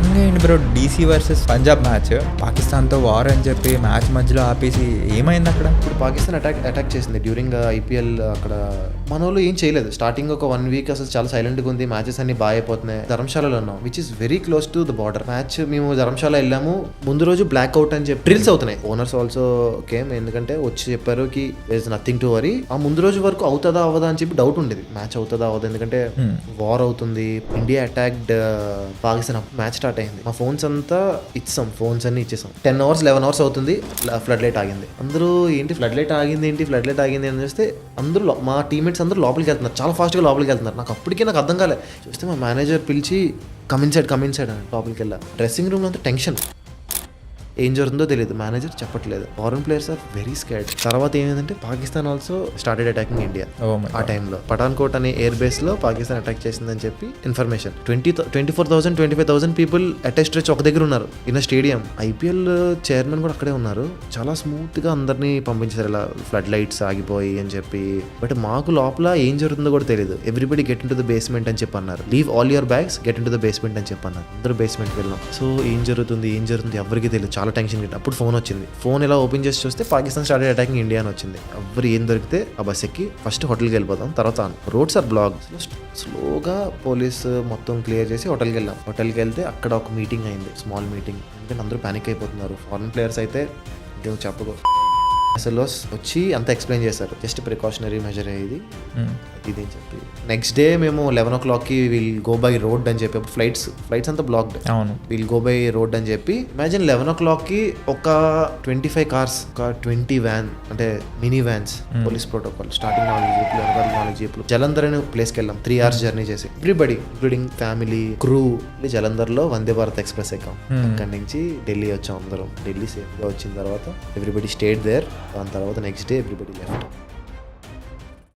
సడన్గా ఏంటి bro DC versus Punjab match, పాకిస్తాన్తో వార్ అని చెప్పి మ్యాచ్ మధ్యలో ఆపేసి ఏమైంది అక్కడ? ఇప్పుడు పాకిస్తాన్ అటాక్ చేసింది డ్యూరింగ్ ఐపీఎల్. అక్కడ మన వాళ్ళు ఏం చేయలేదు. స్టార్టింగ్ ఒక 1 వీక్ అసలు చాలా సైలెంట్గా ఉంది. మ్యాచెస్ అన్ని బాగా అయిపోతున్నాయి. ధర్మశాలలో ఉన్నాం, which is very close to the border. Match మేము ధర్మశాల వెళ్ళాము. ముందు రోజు బ్లాక్ అవుట్ అని చెప్పి డ్రిల్స్ అవుతున్నాయి. ఓనర్స్ ఆల్సో కేమ్, ఎందుకంటే వచ్చి చెప్పారు కి there is nothing to worry. ఆ ముందు రోజు వరకు అవుతుందా అవ్వదా అని చెప్పి డౌట్ ఉండేది. మ్యాచ్ అవుతుందా అవ్వదా, ఎందుకంటే వార్ అవుతుంది. India attacked Pakistan. Match start అయింది. మా ఫోన్స్ అంతా ఇచ్చాం, ఫోన్స్ అన్ని ఇచ్చేసాం. 10 hours 11 hours అవుతుంది, ఫ్లడ్ లైట్ ఆగింది. అందరూ ఏంటి ఫ్లడ్ లైట్ ఆగింది అని చూస్తే అందరూ మా టీమ్మేట్స్ అందరూ లోపలికి వెళ్తున్నారు, చాలా ఫాస్ట్గా లోపలికి వెళ్తున్నారు. నాకు అప్పటికే నాకు అర్థం కాలే. చూస్తే మా మేనేజర్ పిలిచి కమిన్ సైడ్ అని లోపలికి వెళ్ళా. డ్రెస్సింగ్ రూమ్లో అంతా టెన్షన్, ఏం జరుగుతుందో తెలియదు. మేనేజర్ చెప్పట్లేదు. Foreign players are very scared. తర్వాత ఏమైందంటే Pakistan also started attacking India. ఆ టైంలో పఠాన్కోట్ అనే ఎయిర్ బేస్ లో పాకిస్తాన్ అటాక్ చేసిందని చెప్పి ఇన్ఫర్మేషన్. 24,000 25,000 పీపుల్ అటెస్ట్ వచ్చి ఒక దగ్గర ఉన్నారు ఇన్ స్టేడియం. ఐపీఎల్ చైర్మన్ కూడా అక్కడే ఉన్నారు. చాలా స్మూత్ గా అందరినీ పంపించారు, ఇలా ఫ్లడ్ లైట్స్ ఆగిపోయి అని చెప్పి. బట్ మాకు లోపల ఏం జరుగుతుందో కూడా తెలియదు. Everybody get in to the basement అని చెప్పి అన్నారు. Leave all your bags, get in to the basement అని చెప్పి అన్నారు. అందరూ బేస్మెంట్కి వెళ్ళాం. సో ఏం జరుగుతుంది ఎవరికి తెలియదు. చాలా టెన్షన్. అప్పుడు ఫోన్ వచ్చింది. ఫోన్ ఇలా ఓపెన్ చేసి చూస్తే పాకిస్తాన్ స్టార్టెడ్ అటాకింగ్ ఇండియా అని వచ్చింది. ఎవరు ఏం దొరికితే ఆ బస్ ఎక్కి ఫస్ట్ హోటల్కి వెళ్ళిపోతాం, తర్వాత రోడ్స్ ఆర్ బ్లాక్. స్లోగా పోలీస్ మొత్తం క్లియర్ చేసి హోటల్కి వెళ్ళాం. హోటల్కి వెళ్తే అక్కడ ఒక మీటింగ్ అయింది, స్మాల్ మీటింగ్. ఎందుకంటే అందరూ ప్యానిక్ అయిపోతున్నారు. ఫారెన్ ప్లేయర్స్ అయితే ఇంకేం చెప్పకో. అసలు వచ్చి అంతా ఎక్స్ప్లెయిన్ చేశారు. జస్ట్ ప్రికాషనరీ మెజర్ అయ్యేది ఇది అని చెప్పి. నెక్స్ట్ డే మేము 11 o'clock will go by road అని చెప్పి. ఫ్లైట్స్ అంతా బ్లాక్డ్. అవును, విల్ గో బై రోడ్ అని చెప్పి. ఇమాజిన్ 11 o'clock ఒక 25 కార్స్, ఒక 20 వ్యాన్, అంటే mini vans, police protocol, starting 4 జీప్లు. జలంధర్ అనే ప్లేస్కి వెళ్ళాం. 3 hours జర్నీ చేసి everybody including family, crew. Jalandhar లో వందే భారత్ ఎక్స్ప్రెస్ ఎక్కాం. అక్కడి నుంచి ఢిల్లీ వచ్చాం అందరం. ఢిల్లీ సేఫ్ గా వచ్చిన తర్వాత ఎవ్రీబడి స్టేడ్ దేర్. దాని తర్వాత నెక్స్ట్ డే ఎవ్రీబడి లెఫ్ట్.